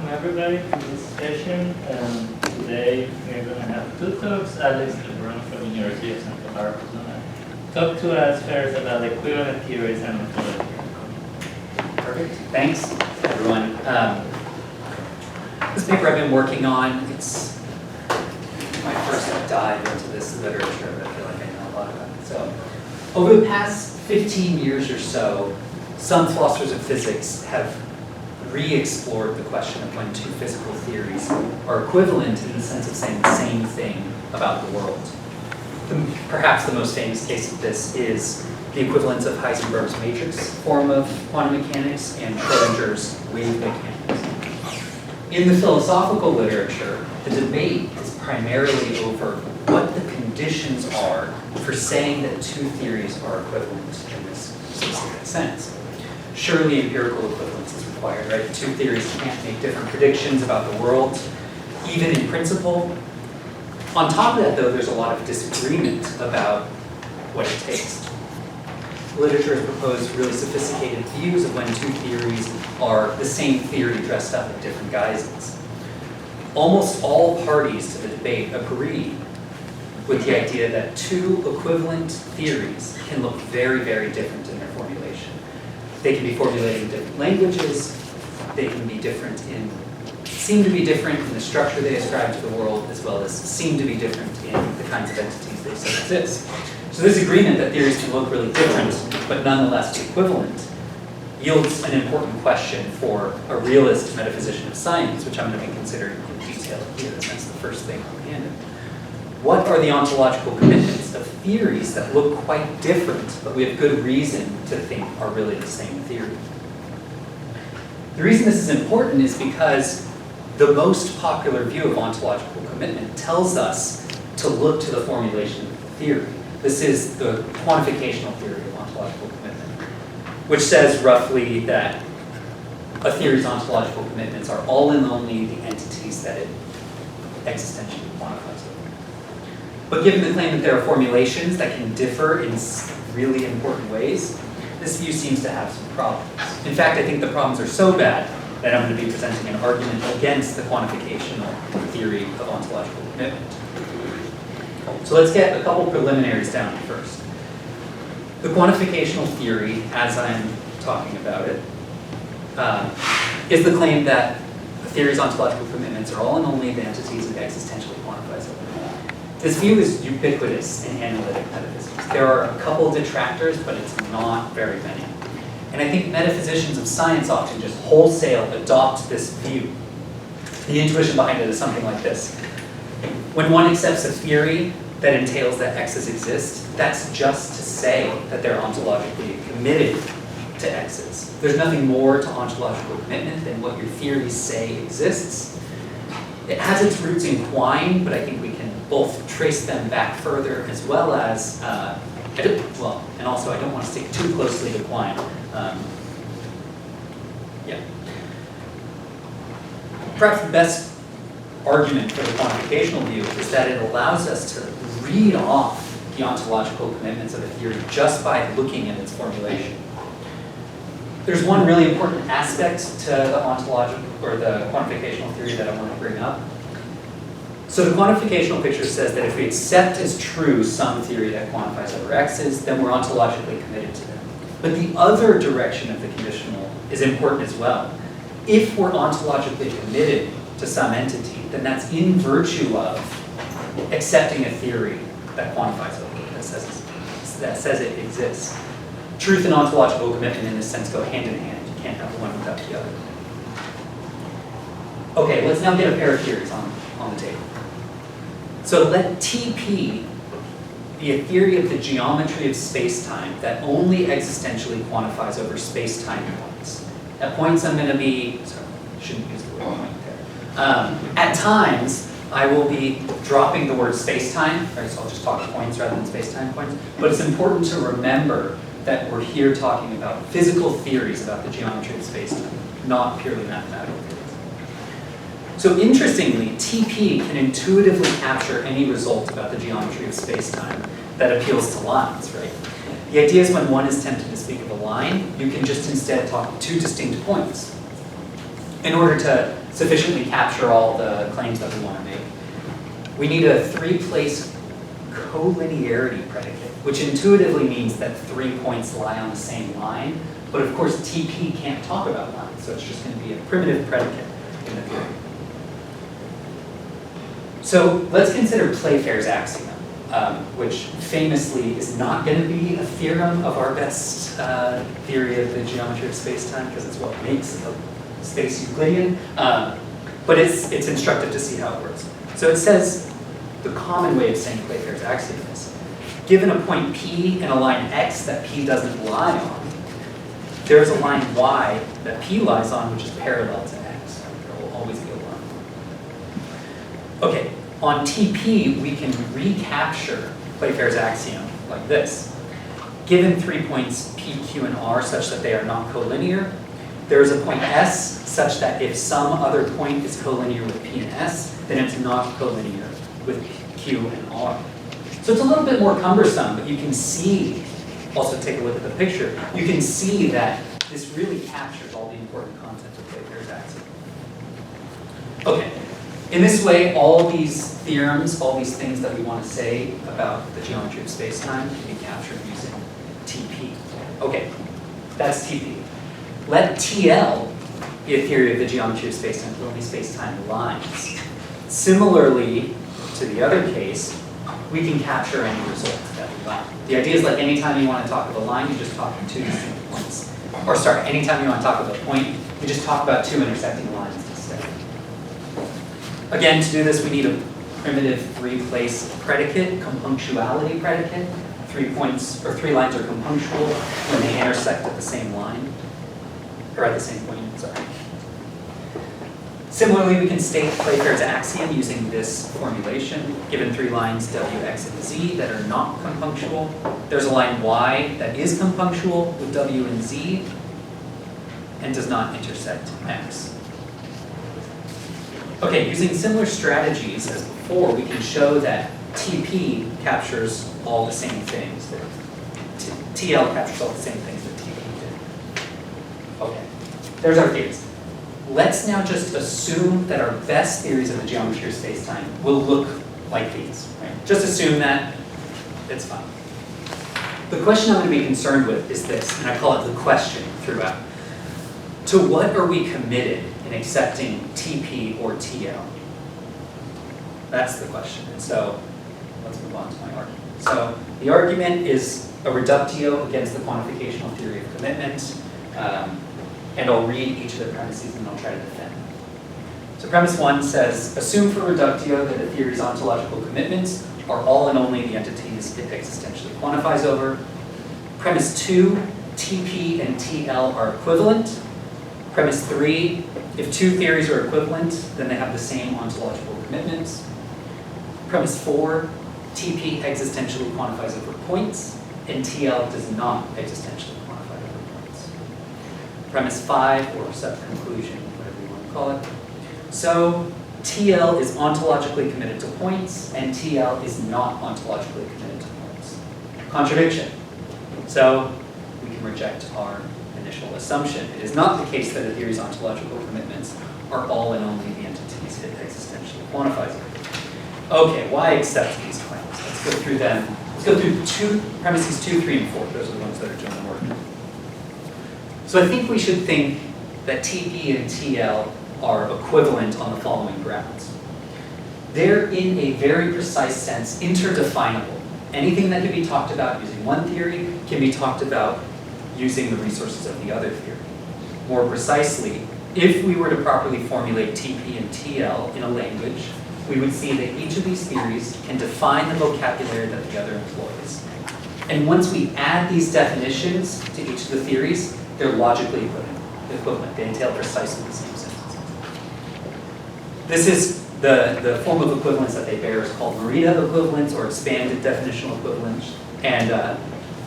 everybody to this session. Today we're going to have two talks. Alex Lebrun from the University of Santa Barbara is going to talk to us first about equivalent theories and ontological commitment. Perfect. Thanks, everyone. This paper I've been working on, it's my first dive into this literature, but I feel like I know a lot about it. So, over the past 15 years or so, some philosophers of physics have re-explored the question of when two physical theories are equivalent in the sense of saying the same thing about the world. Perhaps the most famous case of this is the equivalence of Heisenberg's matrix form of quantum mechanics and Schrödinger's wave mechanics. In the philosophical literature, the debate is primarily over what the conditions are for saying that two theories are equivalent in this specific sense. Surely empirical equivalence is required, right? Two theories can't make different predictions about the world, even in principle. On top of that, though, there's a lot of disagreement about what it takes. Literature has proposed really sophisticated views of when two theories are the same theory dressed up in different guises. Almost all parties to the debate agree with the idea that two equivalent theories can look very, very different in their formulation. They can be formulated in different languages, they can be different in, seem to be different in the structure they ascribe to the world, as well as seem to be different in the kinds of entities they say exist. So this agreement that theories can look really different, but nonetheless be equivalent, yields an important question for a realist metaphysician of science, which I'm going to be considering in detail here, and that's the first thing on hand. What are the ontological commitments of theories that look quite different, but we have good reason to think are really the same theory? The reason this is important is because the most popular view of ontological commitment tells us to look to the formulation of the theory. This is the quantificational theory of ontological commitment, which says roughly that a theory's ontological commitments are all and only the entities that it existentially quantifies over. But given the claim that there are formulations that can differ in really important ways, this view seems to have some problems. In fact, I think the problems are so bad that I'm going to be presenting an argument against the quantificational theory of ontological commitment. So let's get a couple preliminaries down first. The quantificational theory, as I'm talking about it, is the claim that a theory's ontological commitments are all and only the entities it existentially quantifies over. This view is ubiquitous in analytic metaphysics. There are a couple detractors, but it's not very many. And I think metaphysicians of science often just wholesale adopt this view. The intuition behind it is something like this. When one accepts a theory that entails that X's exist, that's just to say that they're ontologically committed to X's. There's nothing more to ontological commitment than what your theories say exists. It has its roots in Quine, but I think we can both trace them back further, as well as, and also I don't want to stick too closely to Quine. Perhaps the best argument for the quantificational view is that it allows us to read off the ontological commitments of a theory just by looking at its formulation. There's one really important aspect to the ontological or the quantificational theory that I want to bring up. So the quantificational picture says that if we accept as true some theory that quantifies over X's, then we're ontologically committed to them. But the other direction of the conditional is important as well. If we're ontologically committed to some entity, then that's in virtue of accepting a theory that quantifies over it, that says it exists. Truth and ontological commitment in this sense go hand in hand. You can't have one without the other. Okay, let's now get a pair of theories on the table. So let TP be a theory of the geometry of space-time that only existentially quantifies over space-time points. At points I'm going to be, sorry, I shouldn't use the word point there. At times, I will be dropping the word space-time, right, so I'll just talk points rather than space-time points. But it's important to remember that we're here talking about physical theories about the geometry of space-time, not purely mathematical theories. So interestingly, TP can intuitively capture any result about the geometry of space-time that appeals to lines, right? The idea is when one is tempted to speak of a line, you can just instead talk of two distinct points. In order to sufficiently capture all the claims that we want to make. We need a three-place collinearity predicate, which intuitively means that 3 points lie on the same line. But of course, TP can't talk about lines, so it's just going to be a primitive predicate in the theory. So let's consider Playfair's axiom, which famously is not going to be a theorem of our best theory of the geometry of space-time, because it's what makes a space Euclidean. But it's instructive to see how it works. So it says, the common way of saying Playfair's axiom is, given a point P and a line X that P doesn't lie on, there's a line Y that P lies on, which is parallel to X. There will always be a line. Okay, on TP, we can recapture Playfair's axiom like this. Given 3 points P, Q, and R such that they are not collinear, there is a point S such that if some other point is collinear with P and S, then it's not collinear with Q and R. So it's a little bit more cumbersome, but you can see, also take a look at the picture, you can see that this really captures all the important content of Playfair's axiom. Okay, in this way, all these theorems, all these things that we want to say about the geometry of space-time can be captured using TP. Okay, that's TP. Let TL be a theory of the geometry of space-time with only space-time lines. Similarly to the other case, we can capture any result that we like. The idea is like anytime you want to talk of a line, you just talk of two distinct points. Or sorry, anytime you want to talk of a point, you just talk about two intersecting lines instead. Again, to do this, we need a primitive three-place predicate, compunctuality predicate. 3 points, or 3 lines are compunctual when they intersect at the same line, or at the same point, sorry. Similarly, we can state Playfair's axiom using this formulation. Given 3 lines W, X, and Z that are not compunctual, there's a line Y that is compunctual with W and Z and does not intersect X. Okay, using similar strategies as before, we can show that TP captures all the same things that TL captures all the same things that TP did. Okay, there's our theories. Let's now just assume that our best theories of the geometry of space-time will look like these. Right? Just assume that, it's fine. The question I'm going to be concerned with is this, and I call it the question throughout. To what are we committed in accepting TP or TL? That's the question. And so let's move on to my argument. So the argument is a reductio against the quantificational theory of commitment. And I'll read each of the premises and I'll try to defend them. So premise 1 says, assume for reductio that a theory's ontological commitments are all and only the entities it existentially quantifies over. Premise 2, TP and TL are equivalent. Premise 3, if 2 theories are equivalent, then they have the same ontological commitments. Premise 4, TP existentially quantifies over points, and TL does not existentially quantify over points. Premise 5, or sub-conclusion, whatever you want to call it. So TL is ontologically committed to points, and TL is not ontologically committed to points. Contradiction. So we can reject our initial assumption. It is not the case that a theory's ontological commitments are all and only the entities it existentially quantifies over. Okay, why accept these claims? Let's go through them. Let's go through premises 2, 3, and 4. Those are the ones that are doing the work. So I think we should think that TP and TL are equivalent on the following grounds. They're, in a very precise sense, interdefinable. Anything that can be talked about using one theory can be talked about using the resources of the other theory. More precisely, if we were to properly formulate TP and TL in a language, we would see that each of these theories can define the vocabulary that the other employs. And once we add these definitions to each of the theories, they're logically equivalent. They entail precisely the same sentences. This is the form of equivalence that they bear is called Marita Equivalent or expanded definitional equivalence. And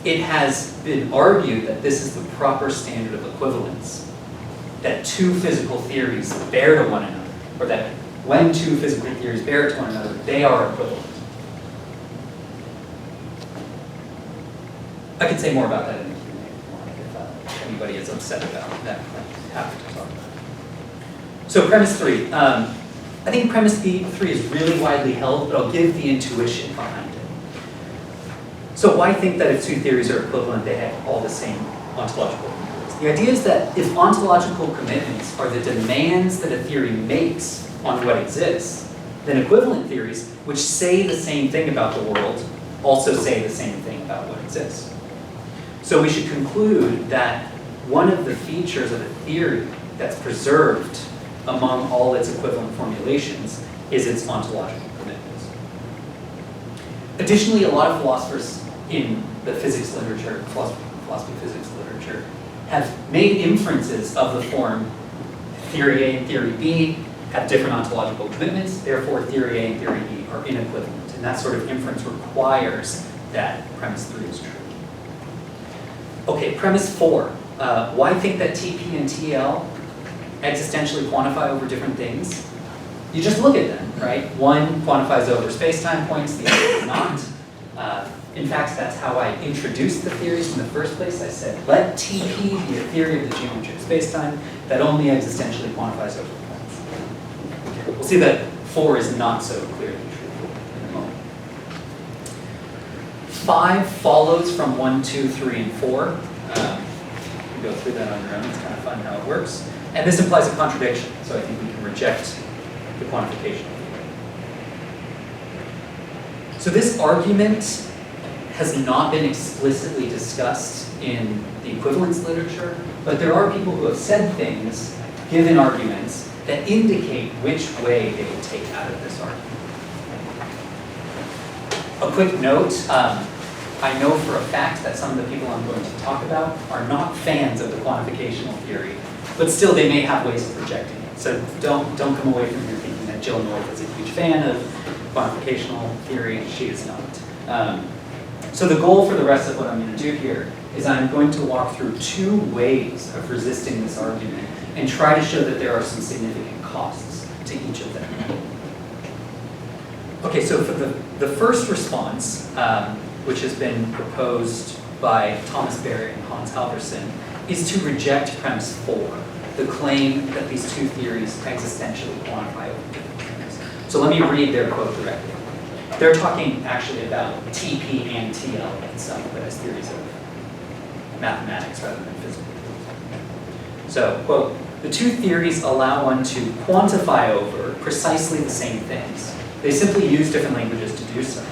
it has been argued that this is the proper standard of equivalence, that 2 physical theories bear to one another, or that when 2 physical theories bear to one another, they are equivalent. I could say more about that in the Q&A if anybody is upset about that. I'm happy to talk about it. So premise 3. I think premise 3 is really widely held, but I'll give the intuition behind it. So why think that if two theories are equivalent, they have all the same ontological commitments? The idea is that if ontological commitments are the demands that a theory makes on what exists, then equivalent theories, which say the same thing about the world, also say the same thing about what exists. So we should conclude that one of the features of a theory that's preserved among all its equivalent formulations is its ontological commitments. Additionally, a lot of philosophers in the physics literature, philosophy physics literature, have made inferences of the form theory A and theory B have different ontological commitments, therefore theory A and theory B are inequivalent. And that sort of inference requires that premise 3 is true. Okay, premise 4. Why think that TP and TL existentially quantify over different things? You just look at them, right? One quantifies over space-time points, the other does not. In fact, that's how I introduced the theories in the first place. I said, let TP be a theory of the geometry of space-time that only existentially quantifies over points. We'll see that 4 is not so clearly true in a moment. 5 follows from 1, 2, 3, and 4. You can go through that on your own. It's kind of fun how it works. And this implies a contradiction, so I think we can reject the quantification. So this argument has not been explicitly discussed in the equivalence literature, but there are people who have said things, given arguments, that indicate which way they would take out of this argument. A quick note, I know for a fact that some of the people I'm going to talk about are not fans of the quantificational theory, but still they may have ways of projecting it. So don't come away from here thinking that Jill North is a huge fan of quantificational theory. She is not. So the goal for the rest of what I'm going to do here is I'm going to walk through 2 ways of resisting this argument and try to show that there are some significant costs to each of them. Okay, so for the first response, which has been proposed by Thomas Barrett and Hans Halvorsen, is to reject premise 4, the claim that these 2 theories existentially quantify over different things. So let me read their quote directly. They're talking actually about TP and TL itself, but as theories of mathematics rather than physics. So, quote, the 2 theories allow one to quantify over precisely the same things. They simply use different languages to do so.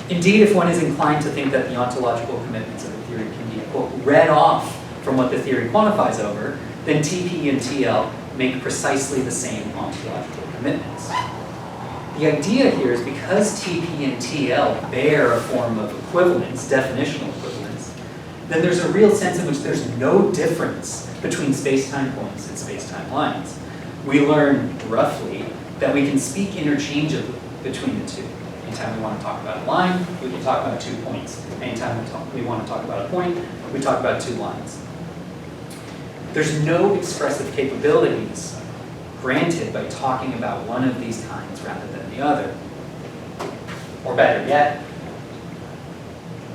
Indeed, if one is inclined to think that the ontological commitments of a theory can be, quote, read off from what the theory quantifies over, then TP and TL make precisely the same ontological commitments. The idea here is because TP and TL bear a form of equivalence, definitional equivalence, then there's a real sense in which there's no difference between space-time points and space-time lines. We learn roughly that we can speak interchangeably between the 2. Anytime we want to talk about a line, we can talk about 2 points. Anytime we want to talk about a point, we talk about 2 lines. There's no expressive capabilities granted by talking about one of these kinds rather than the other. Or better yet,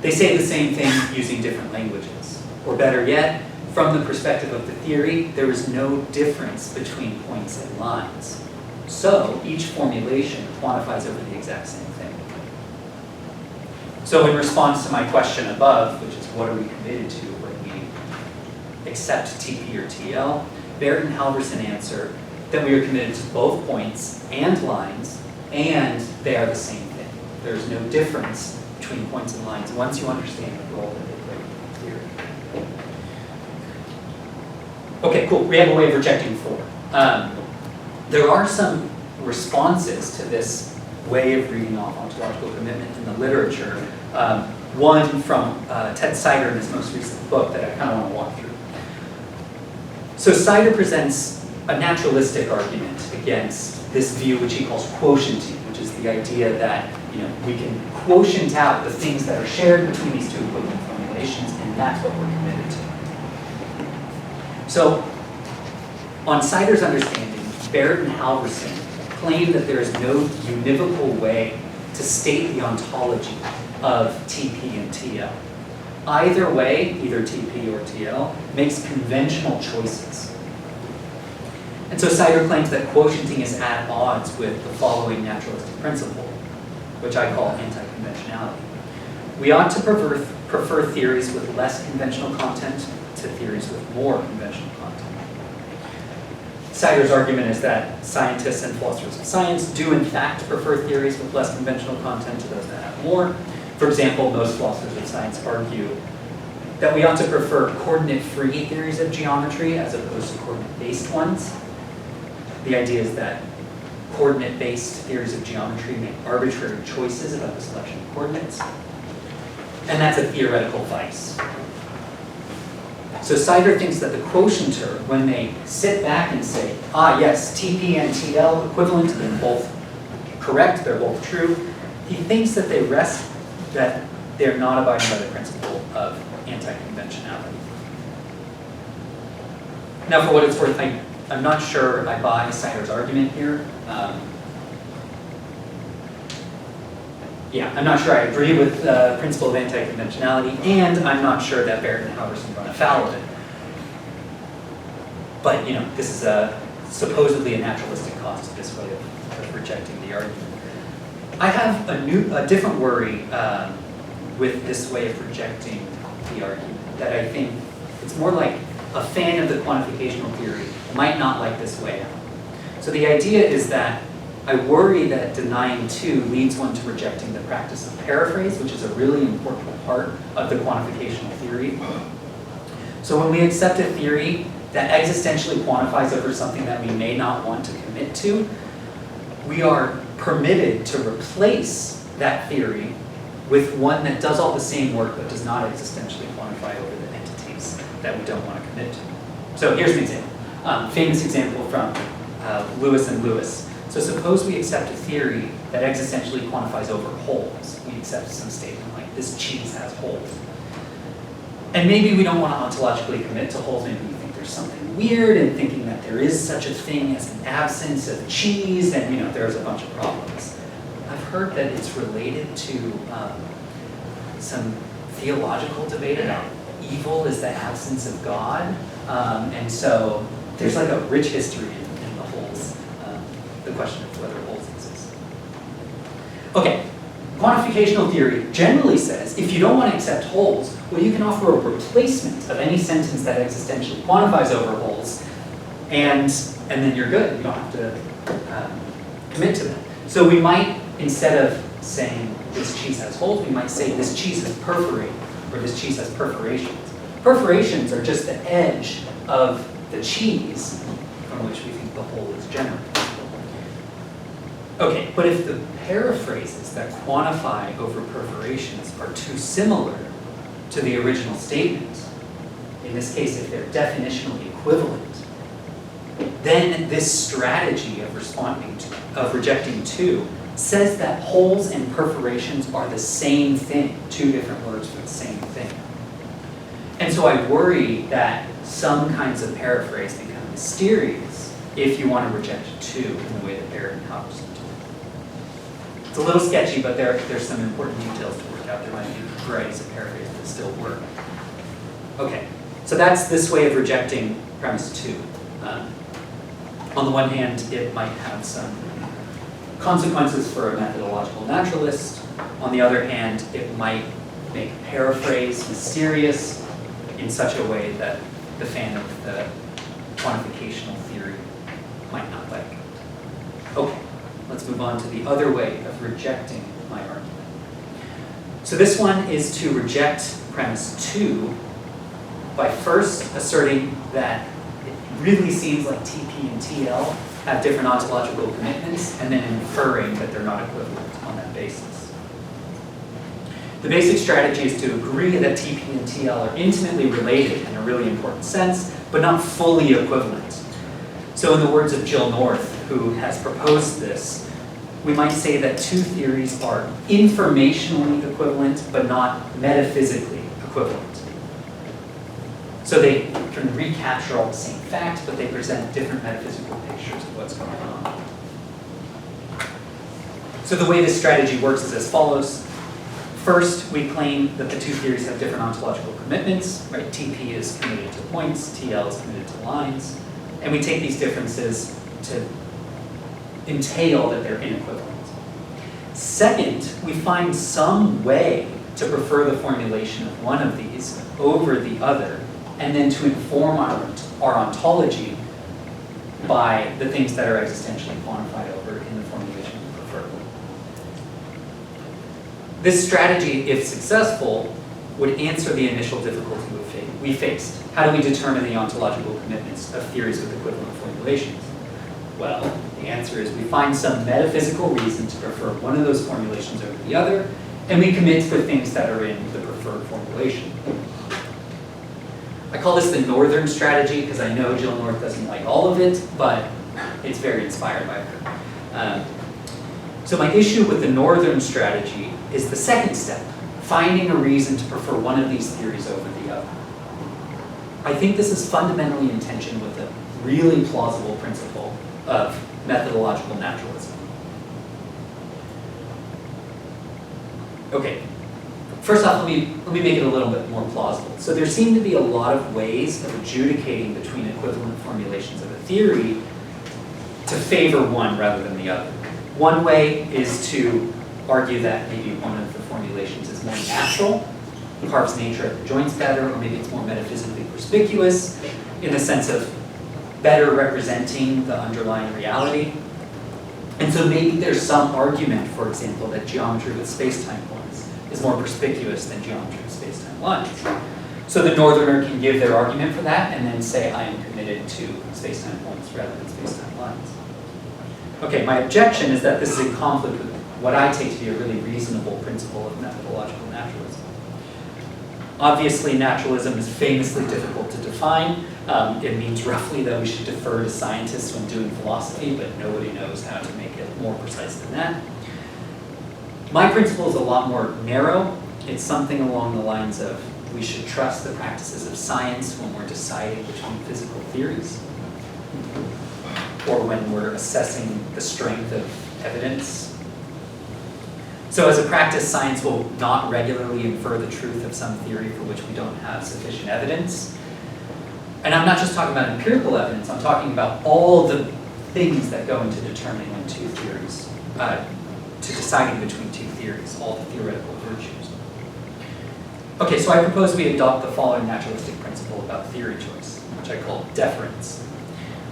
they say the same thing using different languages. Or better yet, from the perspective of the theory, there is no difference between points and lines. So each formulation quantifies over the exact same thing. So in response to my question above, which is what are we committed to when we accept TP or TL, Barrett and Halvorsen answer that we are committed to both points and lines, and they are the same thing. There is no difference between points and lines once you understand the role that they play in theory. Okay, cool. We have a way of rejecting 4. There are some responses to this way of reading off ontological commitment in the literature. One from Ted Sider in his most recent book that I kind of want to walk through. So Sider presents a naturalistic argument against this view which he calls quotienting, which is the idea that we can quotient out the things that are shared between these 2 equivalent formulations, and that's what we're committed to. So on Sider's understanding, Barrett and Halvorsen claim that there is no univocal way to state the ontology of TP and TL. Either way, either TP or TL, makes conventional choices. And so Sider claims that quotienting is at odds with the following naturalistic principle, which I call anti-conventionality. We ought to prefer theories with less conventional content to theories with more conventional content. Sider's argument is that scientists and philosophers of science do in fact prefer theories with less conventional content to those that have more. For example, most philosophers of science argue that we ought to prefer coordinate-free theories of geometry as opposed to coordinate-based ones. The idea is that coordinate-based theories of geometry make arbitrary choices about the selection of coordinates. And that's a theoretical vice. So Sider thinks that the quotienter, when they sit back and say, yes, TP and TL equivalent, they're both correct, they're both true, he thinks that they rest, that they're not abiding by the principle of anti-conventionality. Now, for what it's worth, I'm not sure I buy Sider's argument here. I'm not sure I agree with the principle of anti-conventionality, and I'm not sure that Barrett and Halverson run afoul of it. But, this is supposedly a naturalistic cost to this way of rejecting the argument. I have a different worry with this way of rejecting the argument, that I think it's more like a fan of the quantificational theory might not like this way out. So the idea is that I worry that denying 2 leads one to rejecting the practice of paraphrase, which is a really important part of the quantificational theory. So when we accept a theory that existentially quantifies over something that we may not want to commit to, we are permitted to replace that theory with one that does all the same work but does not existentially quantify over the entities that we don't want to commit to. So here's an example, famous example from Lewis and Lewis. So suppose we accept a theory that existentially quantifies over holes. We accept some statement like, this cheese has holes. And maybe we don't want to ontologically commit to holes. Maybe we think there's something weird in thinking that there is such a thing as an absence of cheese, and there's a bunch of problems. I've heard that it's related to some theological debate about evil is the absence of God. And so there's like a rich history in the holes, the question of whether holes exist. Okay, quantificational theory generally says if you don't want to accept holes, well, you can offer a replacement of any sentence that existentially quantifies over holes, and then you're good. You don't have to commit to that. So we might, instead of saying this cheese has holes, we might say this cheese has perforated, or this cheese has perforations. Perforations are just the edge of the cheese from which we think the hole is generated. Okay, but if the paraphrases that quantify over perforations are too similar to the original statement, in this case if they're definitionally equivalent, then this strategy of rejecting 2 says that holes and perforations are the same thing, 2 different words for the same thing. And so I worry that some kinds of paraphrase become mysterious if you want to reject 2 in the way that Barrett and Halverson do. It's a little sketchy, but there's some important details to work out. There might be varieties of paraphrase that still work. Okay, so that's this way of rejecting premise 2. On the one hand, it might have some consequences for a methodological naturalist. On the other hand, it might make paraphrase mysterious in such a way that the fan of the quantificational theory might not like. Okay, let's move on to the other way of rejecting my argument. So this one is to reject premise 2 by first asserting that it really seems like TP and TL have different ontological commitments, and then inferring that they're not equivalent on that basis. The basic strategy is to agree that TP and TL are intimately related in a really important sense, but not fully equivalent. So in the words of Jill North, who has proposed this, we might say that 2 theories are informationally equivalent, but not metaphysically equivalent. So they can recapture all the same facts, but they present different metaphysical pictures of what's going on. So the way this strategy works is as follows. First, we claim that the 2 theories have different ontological commitments, right? TP is committed to points, TL is committed to lines. And we take these differences to entail that they're inequivalent. Second, we find some way to prefer the formulation of one of these over the other, and then to inform our ontology by the things that are existentially quantified over in the formulation we prefer. This strategy, if successful, would answer the initial difficulty we faced. How do we determine the ontological commitments of theories with equivalent formulations? Well, the answer is we find some metaphysical reason to prefer one of those formulations over the other, and we commit to the things that are in the preferred formulation. I call this the northern strategy because I know Jill North doesn't like all of it, but it's very inspired by her. So my issue with the northern strategy is the second step, finding a reason to prefer one of these theories over the other. I think this is fundamentally in tension with a really plausible principle of methodological naturalism. Okay, first off, let me make it a little bit more plausible. So there seem to be a lot of ways of adjudicating between equivalent formulations of a theory to favor one rather than the other. One way is to argue that maybe one of the formulations is more natural, carves nature at the joints better, or maybe it's more metaphysically perspicuous in the sense of better representing the underlying reality. And so maybe there's some argument, for example, that geometry with space-time points is more perspicuous than geometry with space-time lines. So the northerner can give their argument for that and then say, I am committed to space-time points rather than space-time lines. Okay, my objection is that this is in conflict with what I take to be a really reasonable principle of methodological naturalism. Obviously, naturalism is famously difficult to define. It means roughly that we should defer to scientists when doing philosophy, but nobody knows how to make it more precise than that. My principle is a lot more narrow. It's something along the lines of we should trust the practices of science when we're deciding between physical theories, or when we're assessing the strength of evidence. So as a practice, science will not regularly infer the truth of some theory for which we don't have sufficient evidence. And I'm not just talking about empirical evidence, I'm talking about all the things that go into determining when two theories, to deciding between two theories, all the theoretical virtues. Okay, so I propose we adopt the following naturalistic principle about theory choice, which I call deference.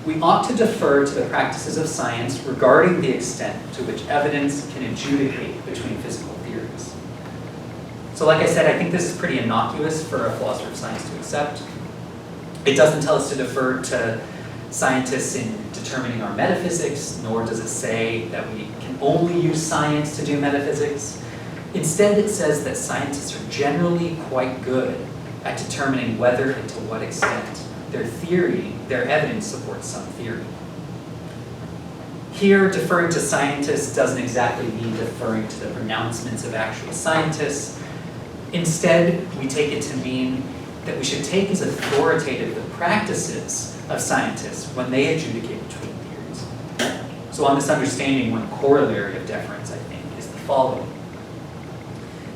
We ought to defer to the practices of science regarding the extent to which evidence can adjudicate between physical theories. So like I said, I think this is pretty innocuous for a philosopher of science to accept. It doesn't tell us to defer to scientists in determining our metaphysics, nor does it say that we can only use science to do metaphysics. Instead, it says that scientists are generally quite good at determining whether and to what extent their evidence supports some theory. Here, deferring to scientists doesn't exactly mean deferring to the pronouncements of actual scientists. Instead, we take it to mean that we should take as authoritative the practices of scientists when they adjudicate between theories. So on this understanding, one corollary of deference, I think, is the following.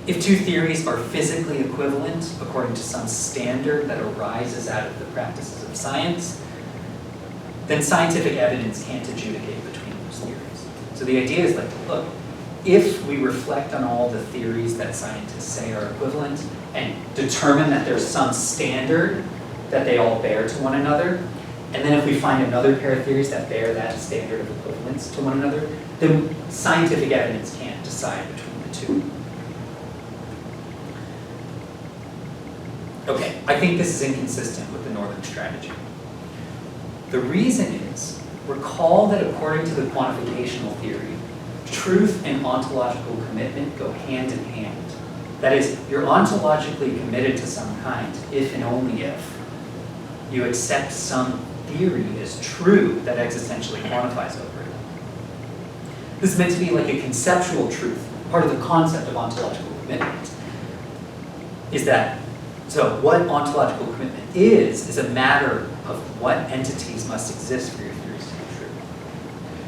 If two theories are physically equivalent according to some standard that arises out of the practices of science, then scientific evidence can't adjudicate between those theories. So the idea is like, look, if we reflect on all the theories that scientists say are equivalent and determine that there's some standard that they all bear to one another, and then if we find another pair of theories that bear that standard of equivalence to one another, then scientific evidence can't decide between the two. Okay, I think this is inconsistent with the northern strategy. The reason is, recall that according to the quantificational theory, truth and ontological commitment go hand in hand. That is, you're ontologically committed to some kind if and only if you accept some theory as true that existentially quantifies over it. This is meant to be like a conceptual truth. Part of the concept of ontological commitment is that, so what ontological commitment is a matter of what entities must exist for your theories to be true.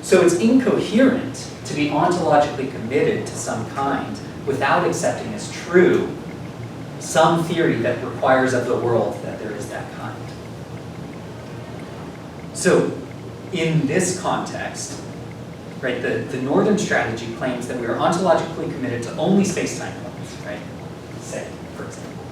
So it's incoherent to be ontologically committed to some kind without accepting as true some theory that requires of the world that there is that kind. So in this context, right, the northern strategy claims that we are ontologically committed to only space-time points, right? Say, for example.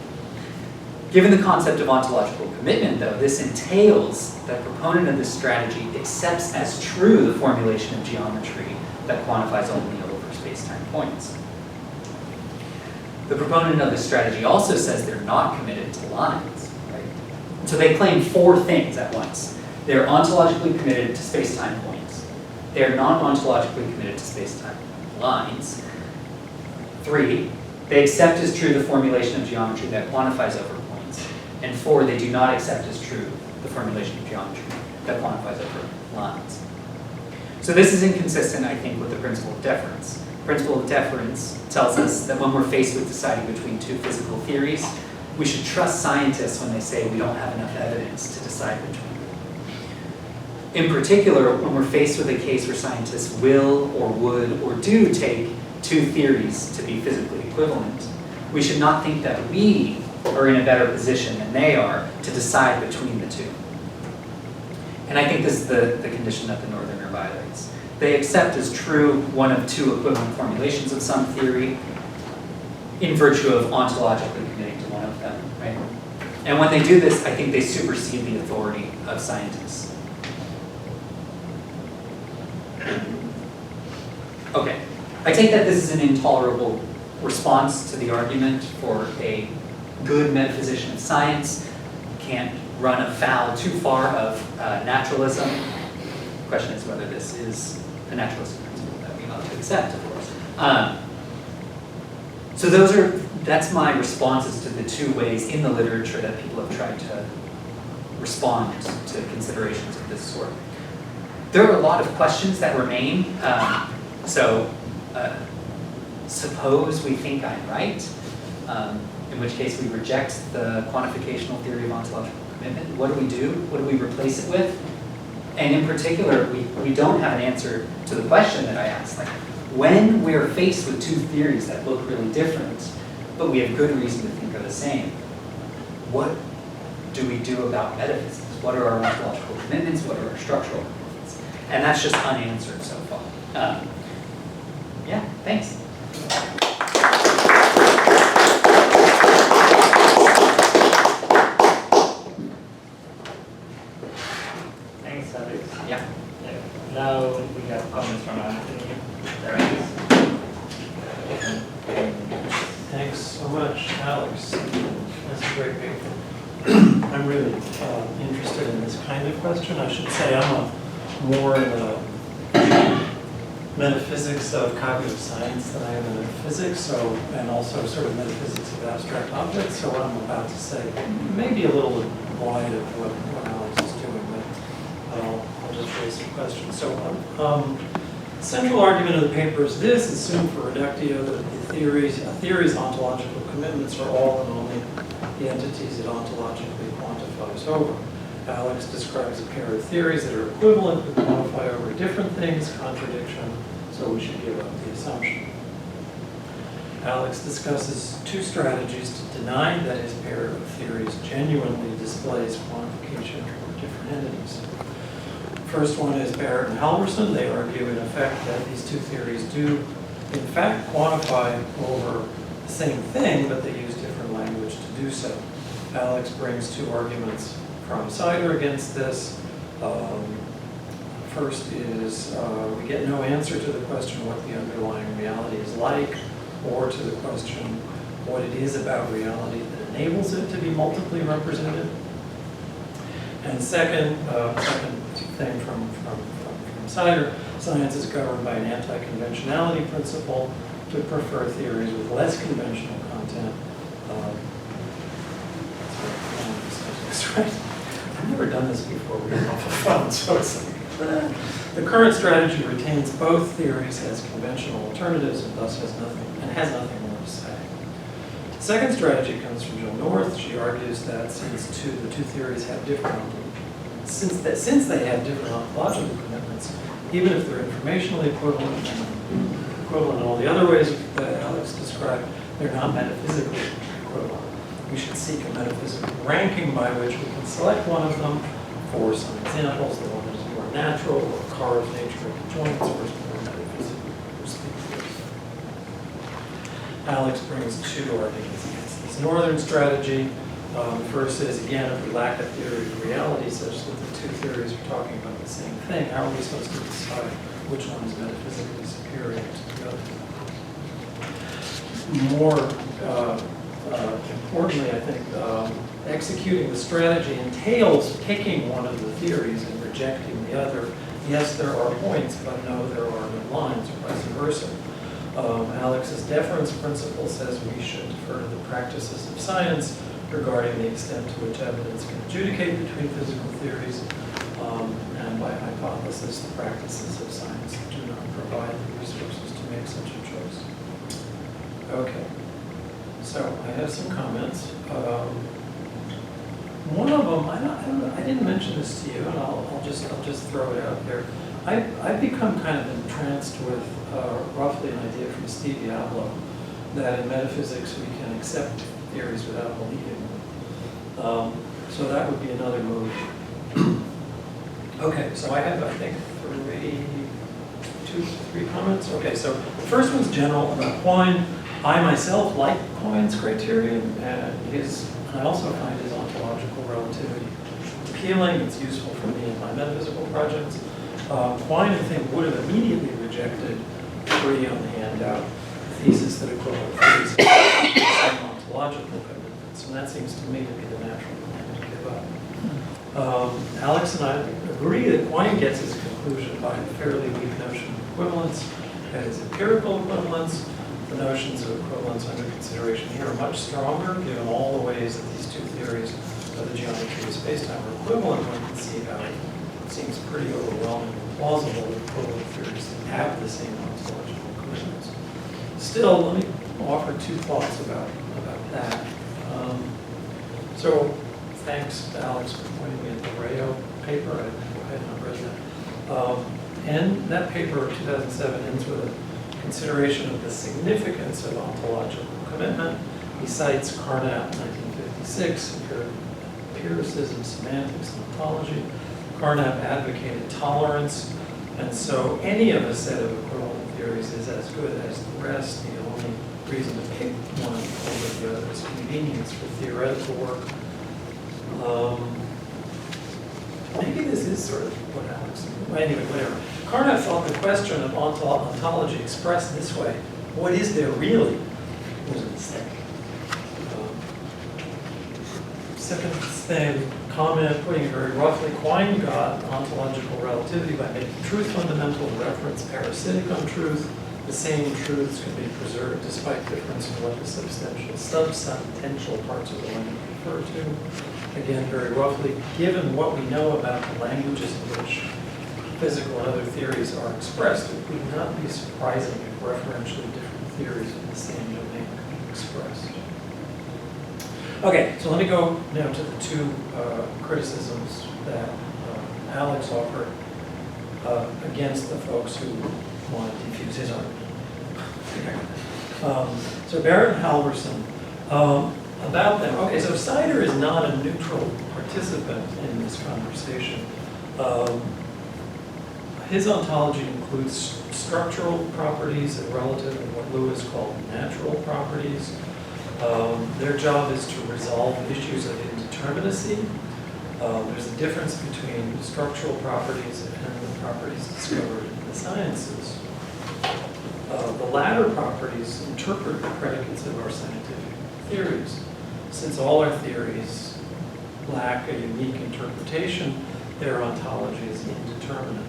Given the concept of ontological commitment, though, this entails that the proponent of this strategy accepts as true the formulation of geometry that quantifies only over space-time points. The proponent of this strategy also says they're not committed to lines, right? So they claim four things at once. They're ontologically committed to space-time points. They're not ontologically committed to space-time lines. 3, they accept as true the formulation of geometry that quantifies over points. And 4, they do not accept as true the formulation of geometry that quantifies over lines. So this is inconsistent, I think, with the principle of deference. The principle of deference tells us that when we're faced with deciding between two physical theories, we should trust scientists when they say we don't have enough evidence to decide between them. In particular, when we're faced with a case where scientists will or would or do take two theories to be physically equivalent, we should not think that we are in a better position than they are to decide between the two. And I think this is the condition that the Northerner violates. They accept as true one of two equivalent formulations of some theory in virtue of ontologically committing to one of them, right? And when they do this, I think they supersede the authority of scientists. Okay, I take that this is an intolerable response to the argument for a good metaphysician of science. Can't run afoul too far of naturalism. The question is whether this is a naturalistic principle that we ought to accept, of course. So that's my responses to the two ways in the literature that people have tried to respond to considerations of this sort. There are a lot of questions that remain. Suppose we think I'm right, in which case we reject the quantificational theory of ontological commitment. What do? What do we replace it with? And in particular, we don't have an answer to the question that I asked. Like, when we're faced with two theories that look really different, but we have good reason to think are the same, what do we do about metaphysics? What are our ontological commitments? What are our structural commitments? And that's just unanswered so far. Yeah, thanks. Thanks, Alex. Yeah. Now we have comments from Anthony. Dardis. Thanks so much, Alex. That's a great paper. I'm really interested in this kind of question. I should say I'm more in the metaphysics of cognitive science than I am in metaphysics, and also sort of metaphysics of abstract objects. So what I'm about to say may be a little wide of what Alex is doing, but I'll just raise some questions. So central argument of the paper is this: assume for reductio that a theory's ontological commitments are all and only the entities it ontologically quantifies over. Alex describes a pair of theories that are equivalent but quantify over different things, contradiction, so we should give up the assumption. Alex discusses two strategies to deny that his pair of theories genuinely displays quantification over different entities. First one is Barrett and Halverson. They argue, in effect, that these two theories do, in fact, quantify over the same thing, but they use different language to do so. Alex brings two arguments from Sider against this. First is we get no answer to the question what the underlying reality is like, or to the question what it is about reality that enables it to be multiply represented. And second thing from Sider, science is governed by an anti-conventionality principle to prefer theories with less conventional content. That's right. I've never done this before. We have a fun, so it's like, the current strategy retains both theories as conventional alternatives and thus has nothing more to say. The second strategy comes from Jill North. She argues that since the two theories have different ontological commitments, even if they're informationally equivalent in all the other ways that Alex described, they're not metaphysically equivalent. We should seek a metaphysical ranking by which we can select one of them. For some examples, the one natural, or Carr's nature of the joints, or is more metaphysical, or species. Alex brings two arguments against this northern strategy. The first is, again, if we lack a theory of reality such that the two theories are talking about the same thing, how are we supposed to decide which one is metaphysically superior to the other? More importantly, I think, executing the strategy entails picking one of the theories and rejecting the other. Yes, there are points, but no, there are no lines, or vice versa. Alex's deference principle says we should defer to the practices of science regarding the extent to which evidence can adjudicate between physical theories, and by hypothesis, the practices of science do not provide the resources to make such a choice. Okay, so I have some comments. One of them, I didn't mention this to you, and I'll just throw it out there. I've become kind of entranced with roughly an idea from Steve Diablo that in metaphysics we can accept theories without believing them. So that would be another move. Okay, so I have, I think, three comments. Okay, so the first one's general about Quine. I myself like Quine's criterion, and I also find his ontological relativity appealing. It's useful for me in my metaphysical projects. Quine, I think, would have immediately rejected, free on the handout, the thesis that equivalent theories have the same ontological commitments, and that seems to me to be the natural plan to give up. Alex and I agree that Quine gets his conclusion by a fairly weak notion of equivalence, that is empirical equivalence. The notions of equivalence under consideration here are much stronger, given all the ways that these two theories of the geometry of spacetime are equivalent. One can see how it seems pretty overwhelming and plausible that equivalent theories have the same ontological commitments. Still, let me offer two thoughts about that. So, thanks to Alex for pointing me at the Rayo paper. I had not read that. And that paper, 2007, ends with a consideration of the significance of ontological commitment. He cites Carnap, 1956, Empiricism, Semantics, and Ontology. Carnap advocated tolerance, and so any of a set of equivalent theories is as good as the rest. The only reason to pick one over the other is convenience for theoretical work. Maybe this is sort of what Alex, anyway, whatever. Carnap thought the question of ontology expressed this way: what is there really? Was a mistake. Second thing, comment, putting it very roughly, Quine got ontological relativity by making truth fundamental and reference parasitic on truth. The same truths can be preserved despite difference in what the substantial parts of the language refer to. Again, very roughly, given what we know about the languages in which physical and other theories are expressed, it would not be surprising if referentially different theories in the same domain could be expressed. Okay, so let me go now to the two criticisms that Alex offered against the folks who want to defuse his argument. So Barrett and Halverson, about them. Okay, so Sider is not a neutral participant in this conversation. His ontology includes structural properties and relative and what Lewis called natural properties. Their job is to resolve issues of indeterminacy. There's a difference between structural properties and the properties discovered in the sciences. The latter properties interpret the predicates of our scientific theories. Since all our theories lack a unique interpretation, their ontology is indeterminate.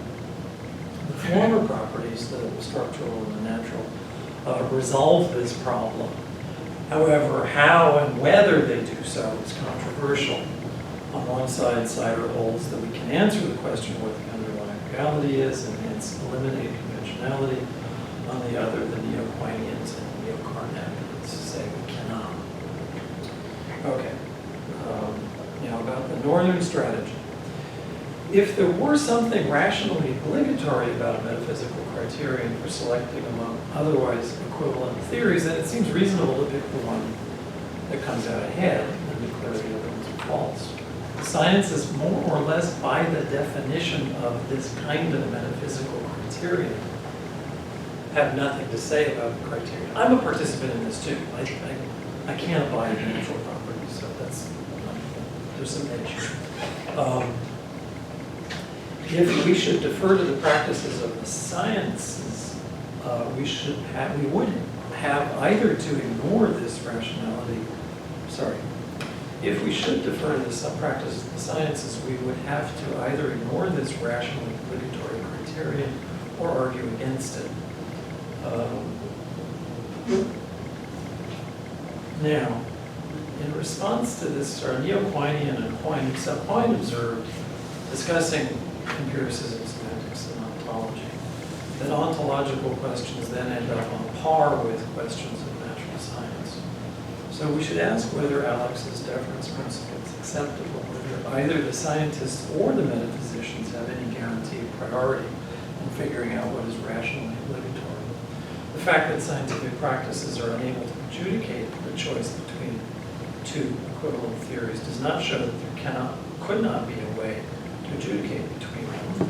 The former properties, the structural and the natural, resolve this problem. However, how and whether they do so is controversial. On one side, Sider holds that we can answer the question what the underlying reality is and hence eliminate conventionality. On the other, the neo-Quinians and neo-Carnapians say we cannot. Okay, now about the northern strategy. If there were something rationally obligatory about a metaphysical criterion for selecting among otherwise equivalent theories, then it seems reasonable to pick the one that comes out ahead and declare the other ones are false. science is more or less by the definition of this kind of metaphysical criteria have nothing to say about the criteria. I'm a participant in this too. I can't abide in natural properties, so that's, there's some edge. If we should defer to the practices of the sciences, we would have either to ignore this rationality, if we should defer to the practices of the sciences, we would have to either ignore this rational obligatory criterion or argue against it. Now, in response to this, Neo-Quinean and Quine observed, discussing empiricism, semantics, and ontology, that ontological questions then end up on par with questions of natural science. So we should ask whether Alex's deference principle is acceptable, whether either the scientists or the metaphysicians have any guarantee of priority in figuring out what is rationally obligatory. The fact that scientific practices are unable to adjudicate the choice between two equivalent theories does not show that there could not be a way to adjudicate between them.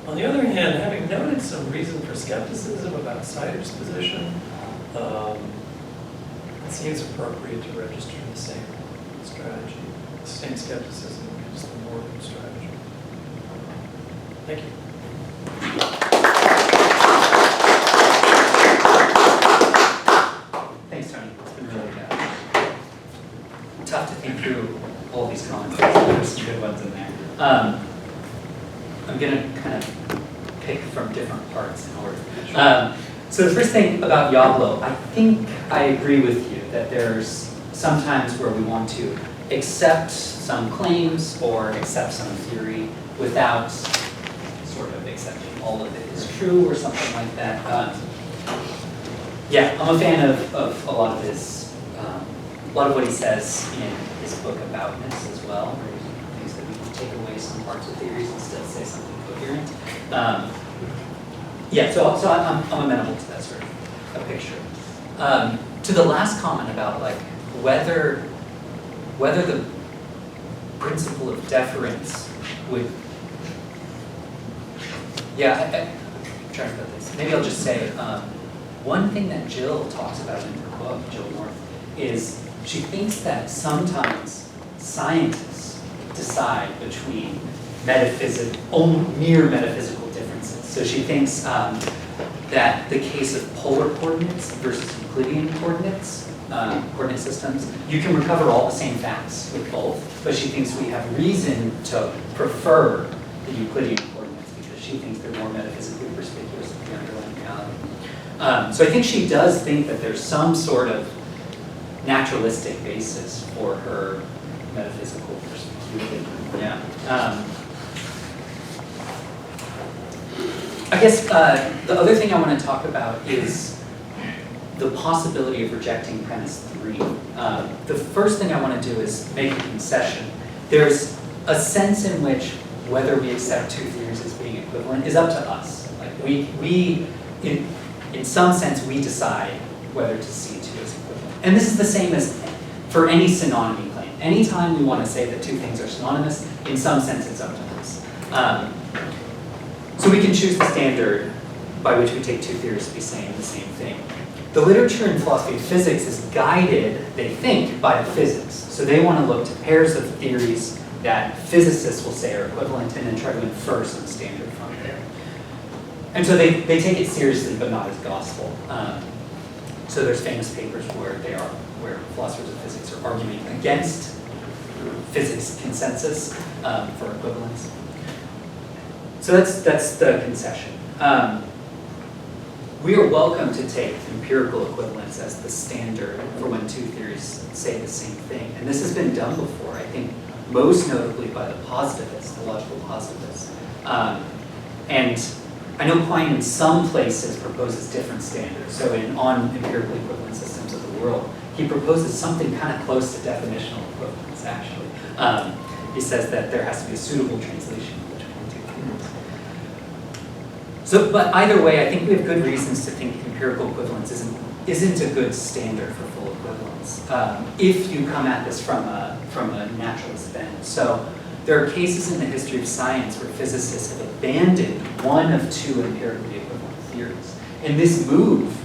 On the other hand, having noted some reason for skepticism about Sider's position, it seems appropriate to register the same strategy, the same skepticism against the Morgan strategy. Thank you. Thanks, Tony. It's been really tough to think through all these comments. There's some good ones in there. I'm going to kind of pick from different parts in order. So the first thing about Yablo, I think I agree with you that there's sometimes where we want to accept some claims or accept some theory without sort of accepting all of it is true or something like that. Yeah, I'm a fan of a lot of his, a lot of what he says in his book Aboutness as well, where he thinks that we can take away some parts of theories and still say something coherent. Yeah, so I'm amenable to that sort of a picture. To the last comment about like whether the principle of deference would, I'm trying to put this. Maybe I'll just say one thing that Jill talks about in her book, Jill North, is she thinks that sometimes scientists decide between mere metaphysical differences. So she thinks that the case of polar coordinates versus Euclidean coordinates, coordinate systems, you can recover all the same facts with both, but she thinks we have reason to prefer the Euclidean coordinates because she thinks they're more metaphysically perspicuous of the underlying reality. So I think she does think that there's some sort of naturalistic basis for her metaphysical perspective. Yeah. I guess the other thing I want to talk about is the possibility of rejecting premise 3. The first thing I want to do is make a concession. There's a sense in which whether we accept two theories as being equivalent is up to us. Like we in some sense, we decide whether to see two as equivalent. And this is the same as for any synonymy claim. Anytime we want to say that two things are synonymous, in some sense it's up to us. So we can choose the standard by which we take two theories to be saying the same thing. The literature in philosophy of physics is guided, they think, by the physics. So they want to look to pairs of theories that physicists will say are equivalent and then try to infer some standard from there. And so they take it seriously, but not as gospel. So there's famous papers where philosophers of physics are arguing against physics consensus for equivalence. So that's the concession. We are welcome to take empirical equivalence as the standard for when two theories say the same thing. And this has been done before, I think, most notably by the positivists, the logical positivists. And I know Quine in some places proposes different standards. So on empirical equivalent systems of the world, he proposes something kind of close to definitional equivalence, actually. He says that there has to be a suitable translation between two theories. So, but either way, I think we have good reasons to think empirical equivalence isn't isn't a good standard for full equivalence if you come at this from a naturalist bent. So there are cases in the history of science where physicists have abandoned one of two empirically equivalent theories. And this move